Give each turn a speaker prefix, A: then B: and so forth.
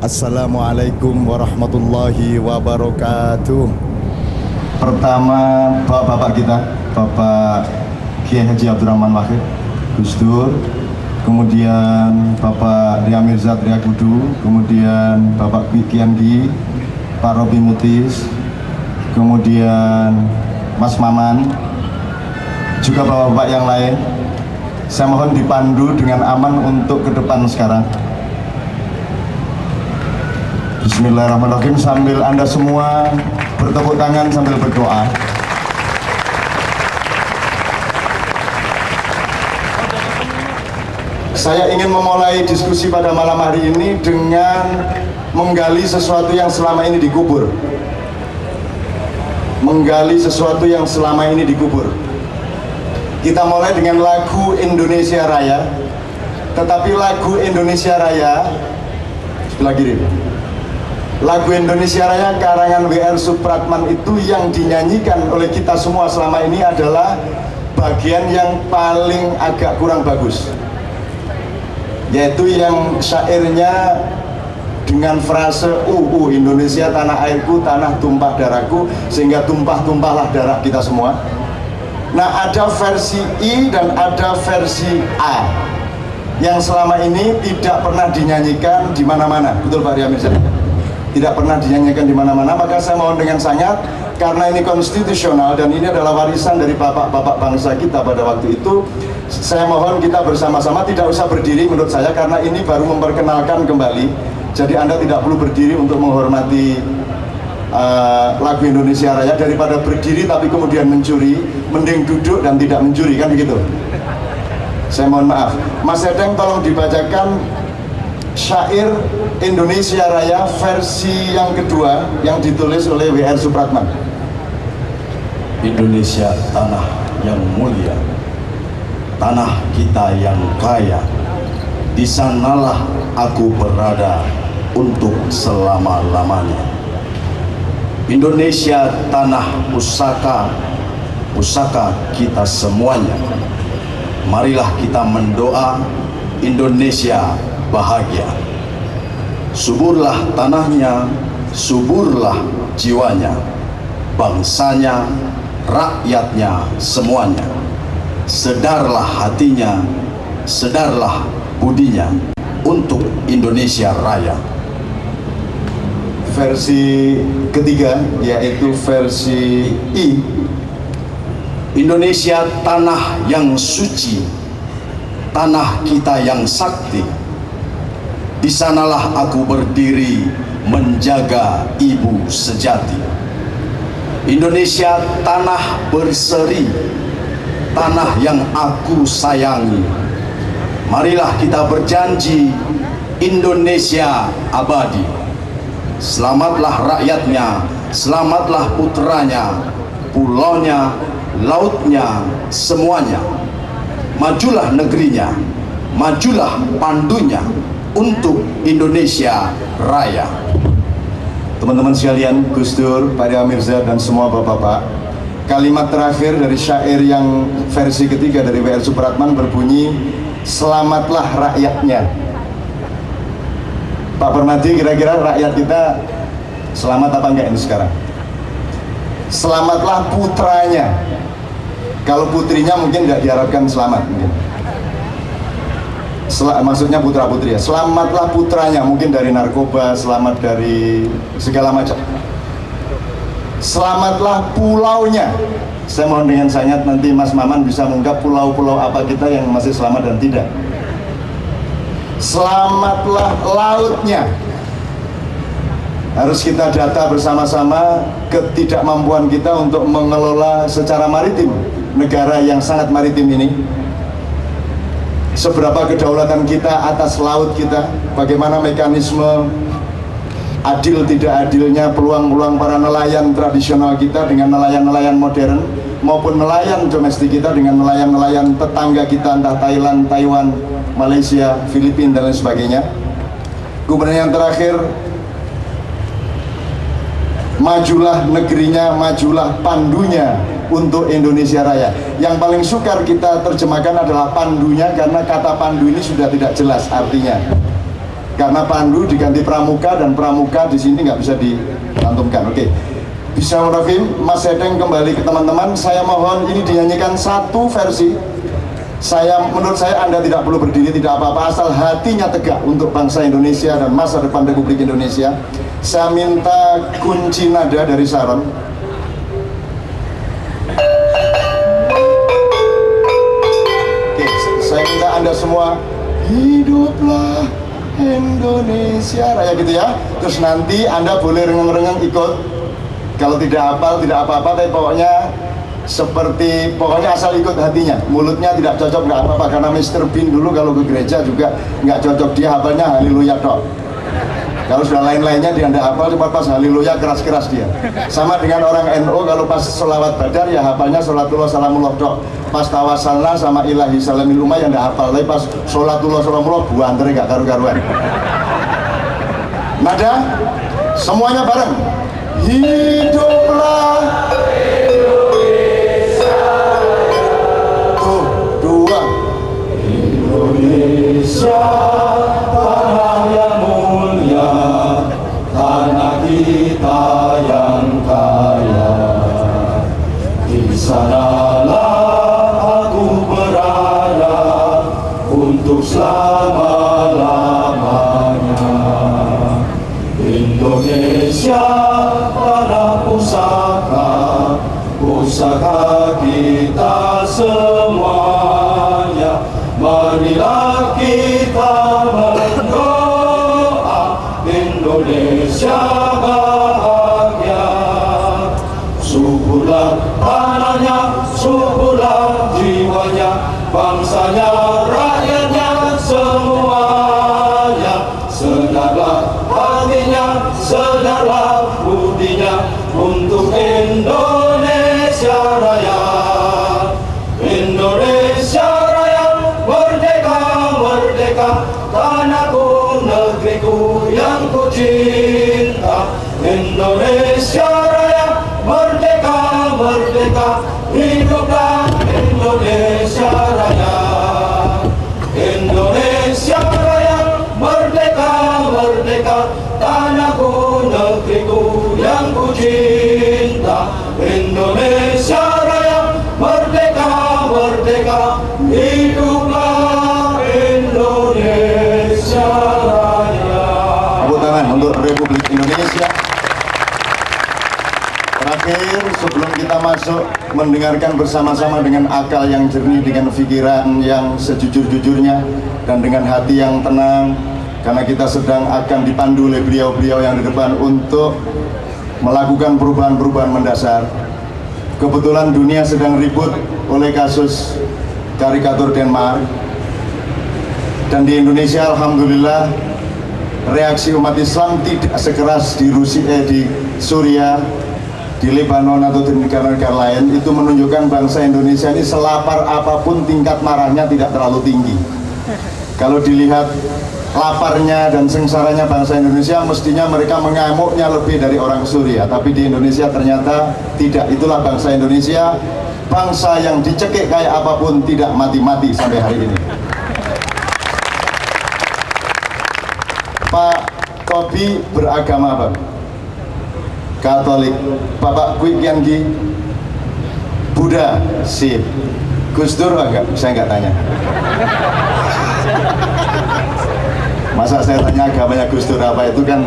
A: Assalamualaikum warahmatullahi wabarakatuh. Pertama, bapak-bapak kita, Bapak Kiai Haji Abdurrahman Wahid, Gus Dur, kemudian Bapak Ria Mirza Triakudu, kemudian Bapak Kian Gi, Pak Robi Mutis, kemudian Mas Maman, juga bapak-bapak yang lain. Saya mohon dipandu dengan aman untuk ke depan sekarang. Bismillahirrahmanirrahim. Sambil Anda semua bertepuk tangan sambil berdoa. Saya ingin memulai diskusi pada malam hari ini dengan menggali sesuatu yang selama ini dikubur. Menggali sesuatu yang selama ini dikubur. Kita mulai dengan lagu Indonesia Raya. Tetapi lagu Indonesia Raya, sebelah kiri, lagu Indonesia Raya karangan W.R. Supratman itu yang dinyanyikan oleh kita semua selama ini adalah bagian yang paling agak kurang bagus, yaitu yang syairnya dengan frase Indonesia tanah airku, tanah tumpah darahku, sehingga tumpah-tumpahlah darah kita semua. Nah, ada versi I dan ada versi A yang selama ini tidak pernah dinyanyikan di mana-mana. Betul Pak Ria Mirza? Tidak pernah dinyanyikan di mana-mana. Maka saya mohon dengan sangat, karena ini konstitusional dan ini adalah warisan dari bapak-bapak bangsa kita pada waktu itu, saya mohon kita bersama-sama tidak usah berdiri menurut saya, karena ini baru memperkenalkan kembali. Jadi Anda tidak perlu berdiri untuk menghormati lagu Indonesia Raya. Daripada berdiri tapi kemudian mencuri, mending duduk dan tidak mencuri, kan begitu. Saya mohon maaf. Mas Edeng, tolong dibacakan syair Indonesia Raya versi yang kedua yang ditulis oleh W.R. Supratman.
B: Indonesia tanah yang mulia, tanah kita yang kaya, di sanalah aku berada untuk selama-lamanya. Indonesia tanah pusaka, pusaka kita semuanya. Marilah kita mendoa Indonesia bahagia. Suburlah tanahnya, suburlah jiwanya, bangsanya, rakyatnya semuanya. Sedarlah hatinya, sedarlah budinya untuk Indonesia Raya.
A: Versi ketiga yaitu versi I.
B: Indonesia tanah yang suci, tanah kita yang sakti. Di sanalah aku berdiri menjaga ibu sejati. Indonesia tanah berseri, tanah yang aku sayangi. Marilah kita berjanji Indonesia abadi. Selamatlah rakyatnya, selamatlah putranya, pulaunya, lautnya, semuanya. Majulah negerinya, majulah pandunya untuk Indonesia Raya.
A: Teman-teman sekalian, Gus Dur, Pak Ria Mirza dan semua bapak-bapak, kalimat terakhir dari syair yang versi ketiga dari W.R. Supratman berbunyi, selamatlah rakyatnya. Pak Permadi, kira-kira rakyat kita selamat apa enggak ini sekarang? Selamatlah putranya. Kalau putrinya mungkin nggak diharapkan selamat mungkin. Maksudnya putra-putri ya. Selamatlah putranya, mungkin dari narkoba, selamat dari segala macam. Selamatlah pulaunya. Saya mohon dengan sangat nanti Mas Maman bisa mengungkap pulau-pulau apa kita yang masih selamat dan tidak. Selamatlah lautnya. Harus kita data bersama-sama ketidakmampuan kita untuk mengelola secara maritim negara yang sangat maritim ini. Seberapa kedaulatan kita atas laut kita, bagaimana mekanisme adil tidak adilnya peluang-peluang para nelayan tradisional kita dengan nelayan-nelayan modern, maupun nelayan domestik kita dengan nelayan-nelayan tetangga kita, entah Thailand, Taiwan, Malaysia, Filipina dan lain sebagainya. Kemudian yang terakhir, majulah negerinya, majulah pandunya untuk Indonesia Raya. Yang paling sukar kita terjemahkan adalah pandunya, karena kata pandu ini sudah tidak jelas artinya. karena pandu diganti pramuka dan pramuka di sini nggak bisa dicantumkan. Oke. Bismillahirrahmanirrahim. Mas Hedeng kembali ke teman-teman. Saya mohon ini dinyanyikan satu versi. Menurut saya Anda tidak perlu berdiri, tidak apa-apa, asal hatinya tegak untuk bangsa Indonesia dan masa depan Republik Indonesia. Saya minta kunci nada dari Sharon. Oke, saya minta Anda semua hiduplah Indonesia Raya gitu ya. Terus nanti Anda boleh rengeng-rengeng ikut. Kalau tidak hafal tidak apa-apa, tapi pokoknya asal ikut hatinya. Mulutnya tidak cocok nggak apa-apa, karena Mr. Bean dulu kalau ke gereja juga nggak cocok, dia hafalnya haleluya tok. Kalau sudah lain-lainnya dia nggak hafal, cuma pas haleluya keras-keras dia. Sama dengan orang NU, kalau pas sholawat badar ya hafalnya sholatullah salamullah tok. Pas tawasalna sama ilahi salamil umma yang nggak hafal, tapi pas sholatullah salamullah buanter nggak karu-karuan. Nada, semuanya bareng. Hiduplah Indonesia. Tuh, dua.
B: Indonesia, tanah yang mulia, tanah kita yang kaya. Di sanalah aku berada untuk selama-lamanya. Indonesia, tanah pusaka kita semuanya. Marilah kita berdoa Indonesia bahagia. Suburlah tanahnya, suburlah jiwanya, bangsanya, rakyatnya semuanya. Sedarlah hatinya, sedarlah budinya untuk Indonesia Raya. Indonesia Raya, merdeka, merdeka, tanahku, negeriku yang ku cinta. Indonesia Raya, merdeka, merdeka, hiduplah Indonesia Raya. Indonesia Raya, merdeka, merdeka, tanahku, negeriku yang ku cinta. Indonesia Raya, merdeka, merdeka, hiduplah Indonesia Raya.
A: Tepuk tangan untuk Republik Indonesia. Terakhir, sebelum kita masuk mendengarkan bersama-sama dengan akal yang jernih, dengan pikiran yang sejujur-jujurnya, dan dengan hati yang tenang, karena kita sedang akan dipandu oleh beliau-beliau yang di depan untuk melakukan perubahan-perubahan mendasar. Kebetulan dunia sedang ribut oleh kasus karikatur Denmark, dan di Indonesia alhamdulillah reaksi umat Islam tidak sekeras di Rusia, di Suriah, di Lebanon atau di negara-negara lain. Itu menunjukkan bangsa Indonesia ini selapar apapun tingkat marahnya tidak terlalu tinggi. Kalau dilihat laparnya dan sengsaranya bangsa Indonesia, mestinya mereka mengamuknya lebih dari orang Suriah, tapi di Indonesia ternyata tidak. Itulah bangsa Indonesia, bangsa yang dicekik kayak apapun tidak mati-mati sampai hari ini. Pak Tobi beragama apa? Katolik. Bapak Kwik Kiangi Buddha. Sip. Gus Dur enggak? Saya nggak tanya. Masa saya tanya agamanya Gus Dur apa, itu kan